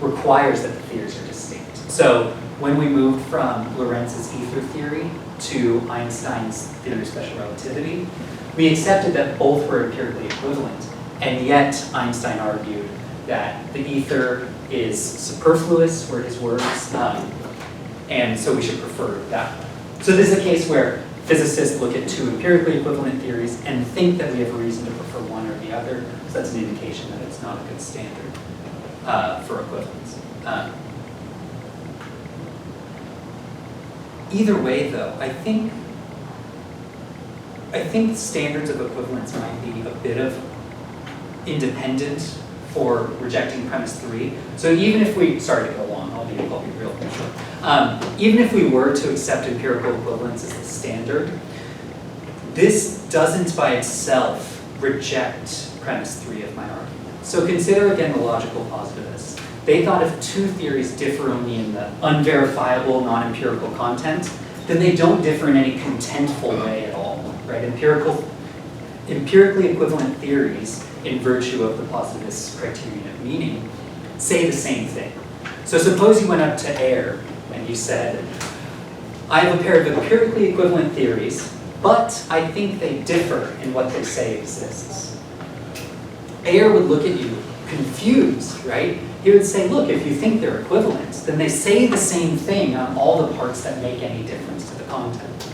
requires that the theories are distinct. So when we moved from Lorentz's ether theory to Einstein's theory of special relativity, we accepted that both were empirically equivalent, and yet Einstein argued that the ether is superfluous, were his words, and so we should prefer that one. So this is a case where physicists look at two empirically equivalent theories and think that we have a reason to prefer one or the other, so that's an indication that it's not a good standard for equivalence. Either way, though, I think standards of equivalence might be a bit of independent for rejecting premise 3. So even if we, sorry to go long, I'll be real short. Even if we were to accept empirical equivalence as the standard, this doesn't by itself reject premise 3 of my argument. So consider again the logical positivists. They thought if two theories differ only in the unverifiable, non-empirical content, then they don't differ in any contentful way at all, right? Empirically equivalent theories, in virtue of the positivist criterion of meaning, say the same thing. So suppose you went up to Ayer and you said, I have a pair of empirically equivalent theories, but I think they differ in what they say exists. Ayer would look at you confused, right? He would say, look, if you think they're equivalent, then they say the same thing on all the parts that make any difference to the content.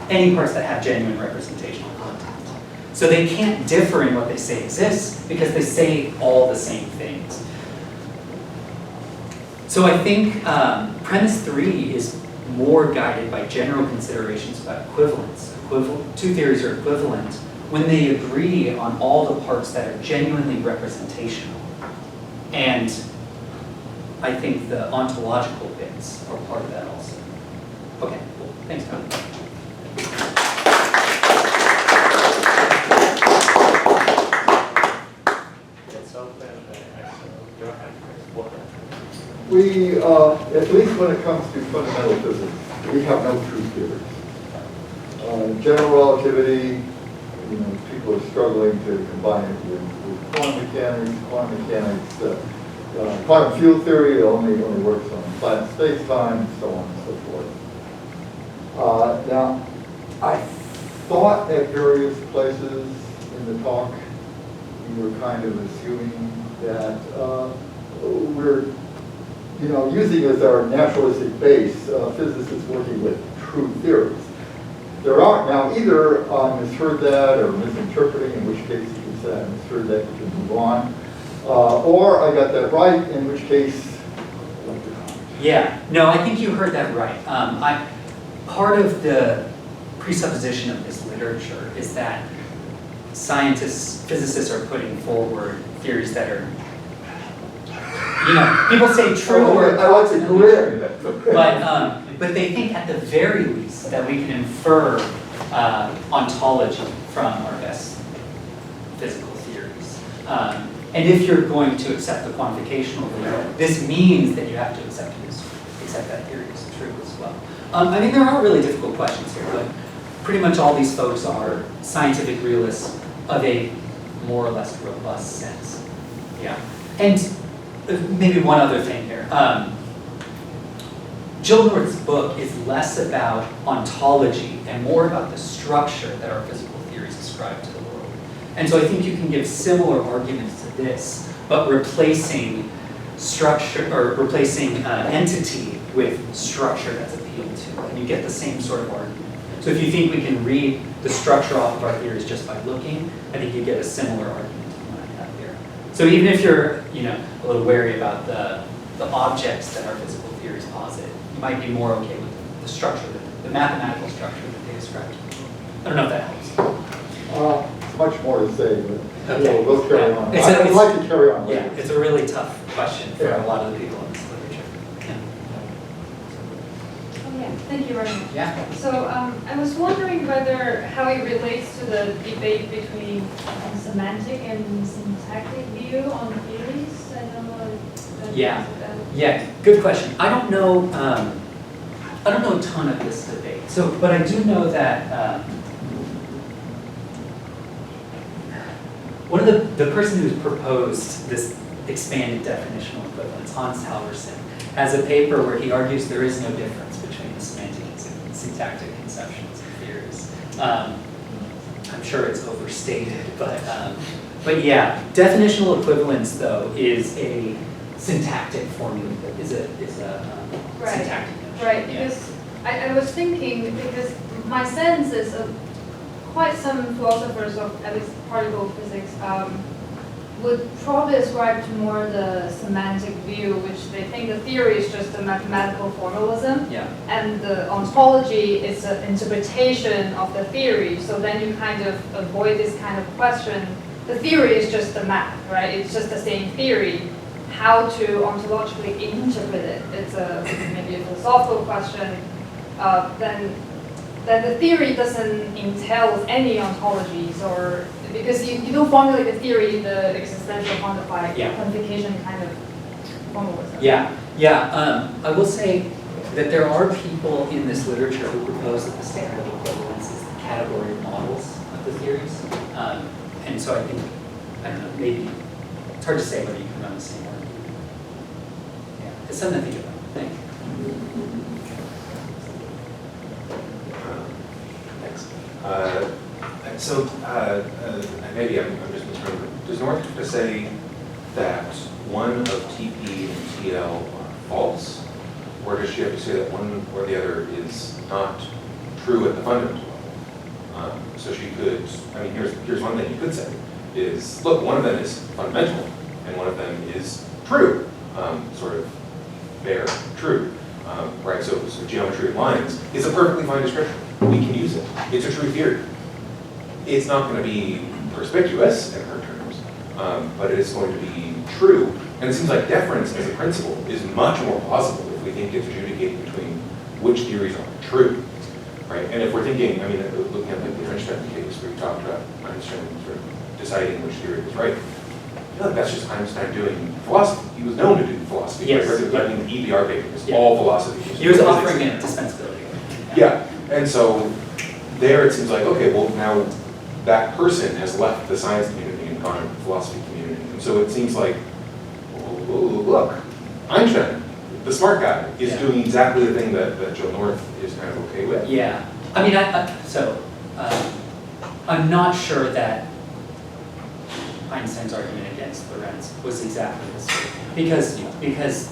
Any parts that have genuine representational content. So they can't differ in what they say exists because they say all the same things. So I think premise 3 is more guided by general considerations about equivalence. Two theories are equivalent when they agree on all the parts that are genuinely representational. And I think the ontological bits are part of that also. Okay, cool. Thanks, Tom. We, at least when it comes to fundamental physics, we have no true theories. General relativity, people are struggling to combine it with quantum mechanics, quantum field theory only works on flat space-time, and so on and so forth. Now, I thought at various places in the talk, we were kind of assuming that we're using as our naturalistic base physicists working with true theories. There are, now either I misheard that or misinterpreting, in which case you can say I misheard that, you can move on. Or I got that right, in which case, I'd like to comment. Yeah, no, I think you heard that right. Part of the presupposition of this literature is that physicists are putting forward theories that are, people say true or I like the career. but they think at the very least that we can infer ontology from our best physical theories. And if you're going to accept the quantificational view, this means that you have to accept that theory is true as well. I mean, there are really difficult questions here, but pretty much all these folks are scientific realists of a more or less robust sense. Yeah. And maybe one other thing here. Jill North's book is less about ontology and more about the structure that our physical theories ascribe to the world. And so I think you can give similar arguments to this, but replacing structure or replacing entity with structure that's appealed to, and you get the same sort of argument. So if you think we can read the structure off of our theories just by looking, I think you get a similar argument to the one I have here. So even if you're, a little wary about the objects that our physical theories posit, you might be more okay with the structure, the mathematical structure that they ascribe to. I don't know if that helps. It's much more to say, but Okay. we'll carry on. It's I'd like to carry on. Yeah, it's a really tough question for a lot of the people in this literature. Oh yeah, thank you very much. Yeah. So I was wondering how it relates to the debate between semantic and syntactic view on theories. I don't know if that Yeah. answers that. Yeah, good question. I don't know a ton of this debate. So, but I do know that one of the person who's proposed this expanded definitional equivalence, Hans Halvorsen, has a paper where he argues there is no difference between the semantic and syntactic conceptions and theories. I'm sure it's overstated, but yeah, definitional equivalence though is a syntactic formula, is a Right. syntactic notion. Right, Yeah. because I was thinking, because my sense is quite some philosophers of at least particle physics would probably ascribe to more the semantic view, which they think the theory is just a mathematical formalism, Yeah. and the ontology is an interpretation of the theory. So then you kind of avoid this kind of question. The theory is just the math, right? It's just the same theory. How to ontologically interpret it? It's maybe a philosophical question. Then the theory doesn't entail any ontologies, or because you don't formulate the theory, the existential quantification kind of formalism. Yeah. I will say that there are people in this literature who propose that the standard of equivalence is the category of models of the theories. And so I think, I don't know, maybe it's hard to say whether you can run the same argument. Yeah, it's something to think about. Thank you. Maybe I'm just misremembering. Does North have to say that one of TP and TL are false? Or does she have to say that one or the other is not true at the fundamental level? So she could, I mean, here's one thing you could say, is, look, one of them is fundamental, and one of them is true, sort of bare true. Right, so geometry of lines is a perfectly fine description. We can use it. It's a true theory. It's not going to be perspicuous in her terms, but it is going to be true. And it seems like deference as a principle is much more plausible if we think it's adjudicating between which theories are true, right? And if we're thinking, I mean, looking at like the Einstein case where you talked about Einstein sort of deciding which theory was right, I feel like that's just Einstein doing philosophy. He was known to do philosophy. Yes. Right? I mean, the EBR paper is all philosophy. He was offering it dispensability. Yeah, and so there it seems like, okay, well now that person has left the science community and gone to the philosophy community. And so it seems like, well, look, Einstein, the smart guy, is doing exactly the thing that Joe North is kind of okay with. Yeah, I mean, I'm not sure that Einstein's argument against Lorenz was exactly this, because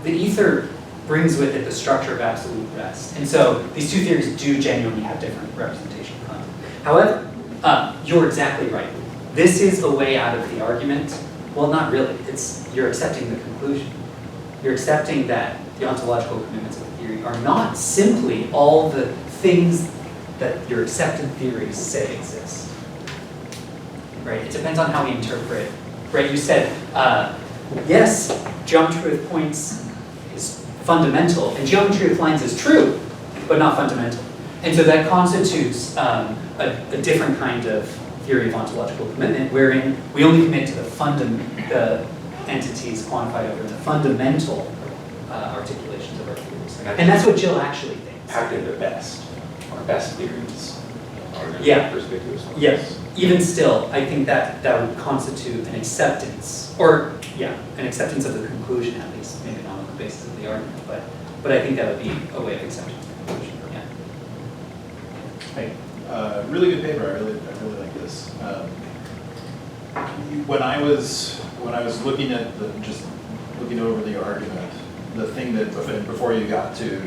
the ether brings with it the structure of absolute rest, and so these two theories do genuinely have different representation of content. However, you're exactly right. This is a way out of the argument. Well, not really. You're accepting the conclusion. You're accepting that the ontological commitments of the theory are not simply all the things that your accepted theories say exist. Right? It depends on how we interpret. Right? You said, yes, geometry with points is fundamental, and geometry with lines is true, but not fundamental. And so that constitutes a different kind of theory of ontological commitment, wherein we only commit to the entities quantified over the fundamental articulations of our theories. And that's what Jill actually thinks. Packed into best. Our best theories are going to Yeah. be perspicuous ones. Yes. Even still, I think that would constitute an acceptance, an acceptance of the conclusion at least, maybe not on the basis of the argument, but I think that would be a way of accepting the conclusion. Yeah. Hey, really good paper. I really like this. When I was looking at looking over the argument, the thing that before you got to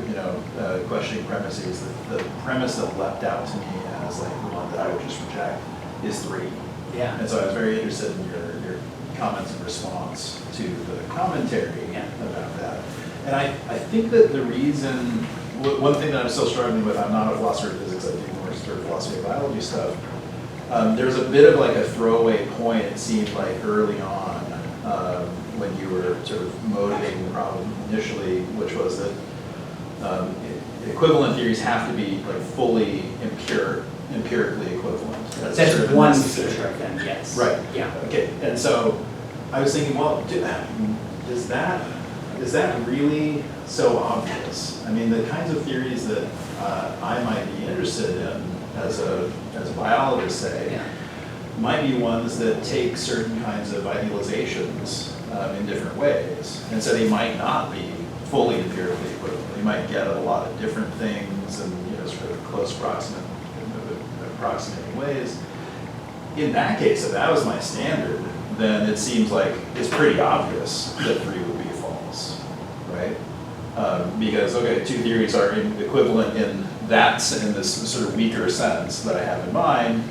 questioning premises, the premise that leapt out to me as like the one that I would just reject is 3. Yeah. And so I was very interested in your comments and response to the commentary about that. And I think that the reason, one thing that I'm still struggling with, I'm not a philosopher of physics, I do more sort of philosophy of biology stuff. There was a bit of like a throwaway point, it seemed like early on, when you were sort of motivating the problem initially, which was that equivalent theories have to be like fully empirically equivalent. That's sort of one necessary. feature of them, yes. Right. Yeah. Okay. And so I was thinking, well, does that is that really so obvious? I mean, the kinds of theories that I might be interested in as a biologist, say, might be ones that take certain kinds of idealizations in different ways. And so they might not be fully empirically equivalent. They might get at a lot of different things and sort of close approximating ways. In that case, if that was my standard, then it seems like it's pretty obvious that 3 would be false, right? Because, okay, 2 theories are equivalent in this sort of weaker sense that I have in mind.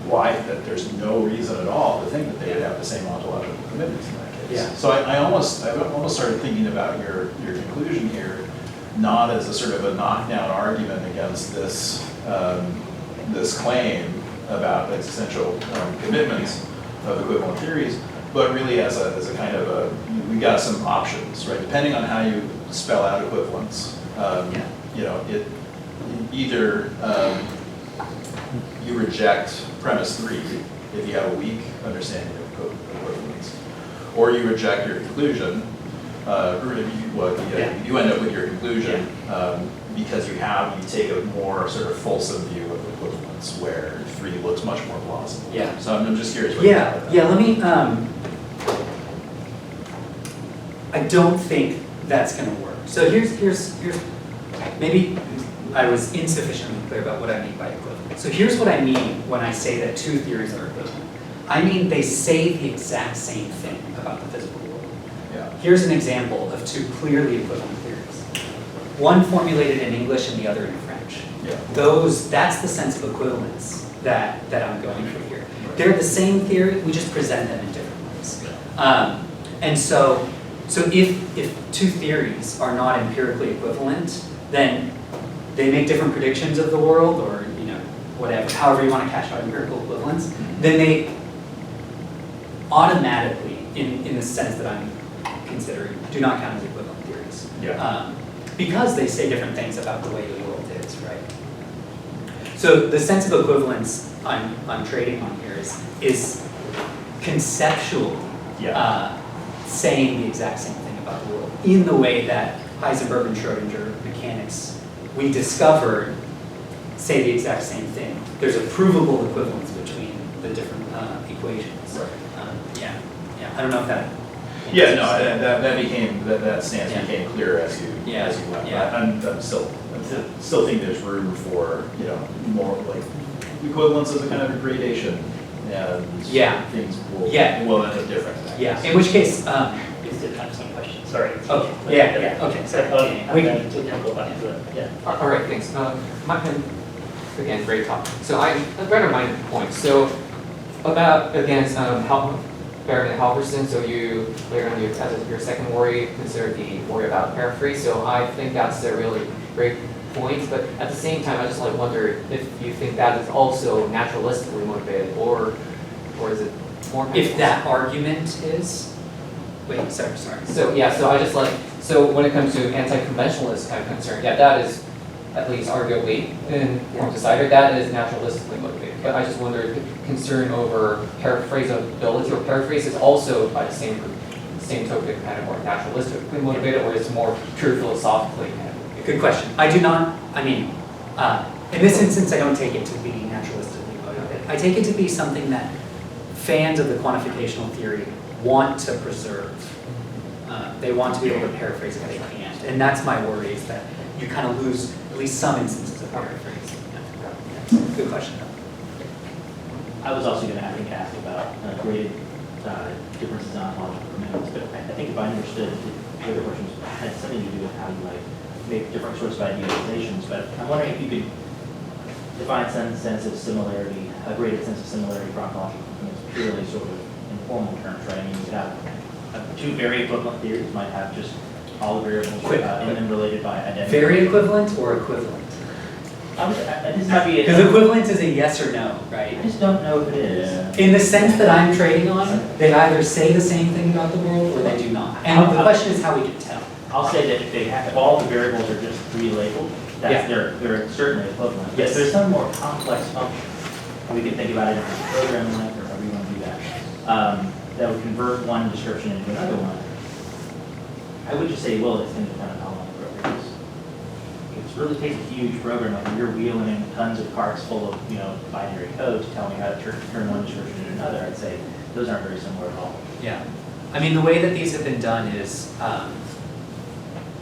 Why? That there's no reason at all to think that they would have the same ontological commitments in that case. Yeah. So I almost started thinking about your conclusion here, not as a sort of a knockdown argument against this this claim about existential commitments of equivalent theories, but really as a kind of we got some options, right? Depending on how you spell out equivalence, it either you reject premise 3 if you have a weak understanding of equivalence, or you reject your conclusion, you end up with your conclusion because you take a more sort of fulsome view of equivalence, where 3 looks much more plausible. Yeah. So I'm just curious what you think about that. Yeah, let me, I don't think that's going to work. So here's maybe I was insufficiently clear about what I mean by equivalent. So here's what I mean when I say that 2 theories are equivalent. I mean they say the exact same thing about the physical world. Yeah. Here's an example of 2 clearly equivalent theories. One formulated in English and the other in French. Yeah. That's the sense of equivalence that I'm going for here. They're the same theory, we just present them in different ways. And so if 2 theories are not empirically equivalent, then they make different predictions of the world, or whatever, however you want to cash out empirical equivalence, then they automatically, in the sense that I'm considering, do not count as equivalent theories. Yeah. Because they say different things about the way the world is, right? So the sense of equivalence I'm trading on here is conceptually saying the exact same thing about the world in the way that Heisenberg and Schrodinger mechanics we discovered say the exact same thing. There's a provable equivalence between the different equations. Right. I don't know if that. Yeah, no, that stance became clear as you went. Yeah. I'm still think there's room for more like equivalence as a kind of a gradation, and things will end up different. Yeah. In which case. Is the time some questions? Sorry. Okay. Okay. So we can go back to it. Yeah. All right. Thanks. Again, great talk. So I better mind the point. So about against Barrett and Halverson. So you later on as your second worry consider the worry about paraphrase. So I think that's a really great point. But at the same time, I just wonder if you think that is also naturalistically motivated, or is it more? If that argument is. Wait, sorry. So so when it comes to anti-conventionalist kind of concern, that is at least arguably in form decided, that is naturalistically motivated. But I just wonder if the concern over paraphrasability or paraphrase is also by the same token kind of more naturalistically motivated, or is it more pure philosophically motivated? Good question. I do not, in this instance, I don't take it to be naturalistically motivated. I take it to be something that fans of the quantificational theory want to preserve. They want to be able to paraphrase if they can't. And that's my worry, is that you kind of lose at least some instances of paraphrase. Good question. I was also going to, ask about graded differences in ontological commitments, but I think if I understood, the other questions had something to do with how you make different sorts of idealizations, but I'm wondering if you could define sense of similarity, a graded sense of similarity for ontological commitments, purely sort of informal terms, right? I mean, you could have 2 very equivalent theories might have just all the variables in them related by identity. Very equivalent or equivalent? This might be Because equivalent is a yes or no, right? I just don't know if it is. In the sense that I'm trading on, they either say the same thing about the world or they do not. And the question is how we can tell. I'll say that if all the variables are just pre-labeled, they're certainly equivalent. Yes, there's some more complex function. We can think about it in programming length, or however you want to do that. That would convert one description into another one. I would just say, well, it's independent online programs. It really takes a huge program, like when you're wheeling in tons of carts full of, binary code to tell me how to turn one description into another, I'd say those aren't very similar at all. Yeah. I mean, the way that these have been done is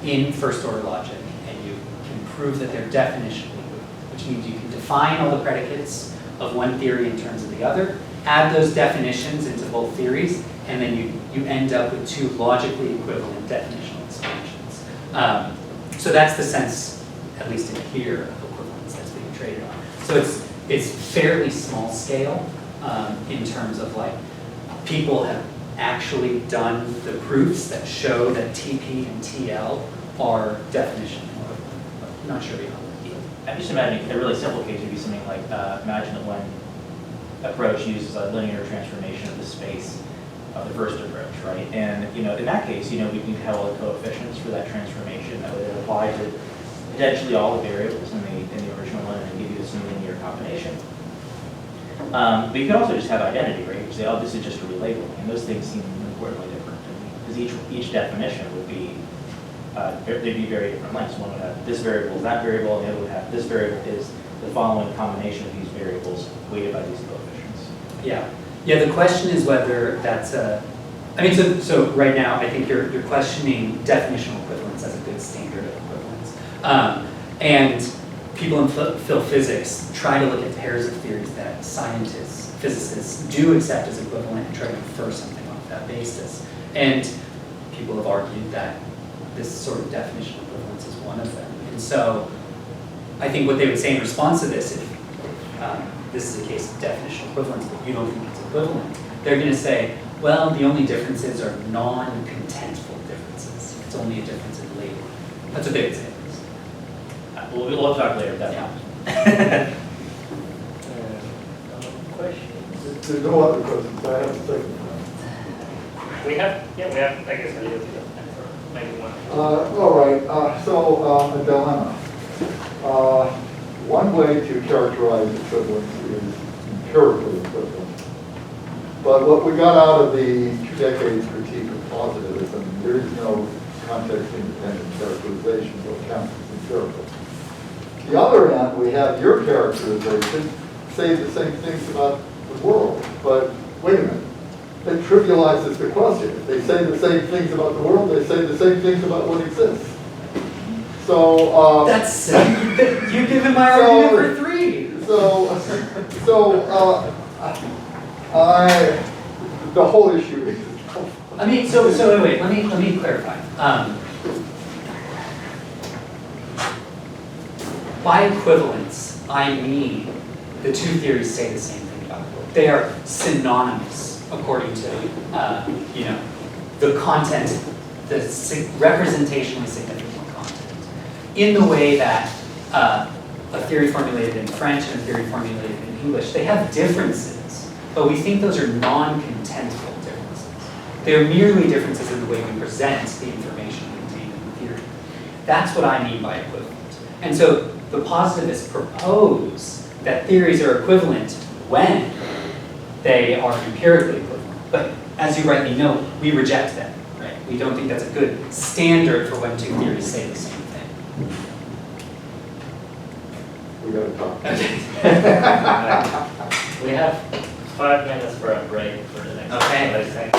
in first order logic, and you can prove that they're definitionally equivalent, which means you can define all the predicates of one theory in terms of the other, add those definitions into both theories, and then you end up with two logically equivalent definitional expansions. So that's the sense, at least in here, of equivalence that's being traded on. So it's fairly small scale in terms of like, people have actually done the proofs that show that TP and TL are definitional equivalent. I'm not sure beyond that. I'm just imagining a really simple case would be something like, imagine that one approach uses a linear transformation of the space of the first approach, right? And in that case, we can have all the coefficients for that transformation that would apply to potentially all the variables in the original one and give you this linear combination. But you could also just have identity, right? You could say, oh, this is just a relabeling, and those things seem importantly different to me because each definition would be they'd be very different lengths. One would have this variable is that variable, and the other would have this variable is the following combination of these variables weighted by these coefficients. Yeah. Yeah, the question is whether that's so right now I think you're questioning definitional equivalence as a good standard of equivalence. And people in physics try to look at pairs of theories that scientists, physicists do accept as equivalent and try to infer something off that basis. And people have argued that this sort of definitional equivalence is one of them. And so I think what they would say in response to this, if this is a case of definitional equivalence, but you don't think it's equivalent, they're going to say, well, the only differences are non-contentful differences. It's only a difference in labeling. That's what they would say. We'll talk later about that. Questions? There's no other questions. I have a second one. We have, I guess we have maybe one. All right, so a dilemma. One way to characterize equivalence is empirical equivalence. But what we got out of the 2 decades critique of positivism, there is no context-independent characterization of what counts as empirical. The other end, we have your characterization say the same things about the world, but wait a minute. It trivializes the question. If they say the same things about the world, they say the same things about what exists. So that's you given my argument for 3. The whole issue is. I mean, so wait. Let me clarify. By equivalence, I mean the 2 theories say the same thing about the world. They are synonymous according to the content, the representationally significant content, in the way that a theory formulated in French and a theory formulated in English, they have differences, but we think those are non-contentful differences. They're merely differences in the way we present the information contained in the theory. That's what I mean by equivalent. And so the positivists propose that theories are equivalent when they are empirically equivalent. But as you rightly know, we reject that, right? We don't think that's a good standard for when 2 theories say the same thing. We got to talk. We have 5 minutes for a break for the next. Okay. I think.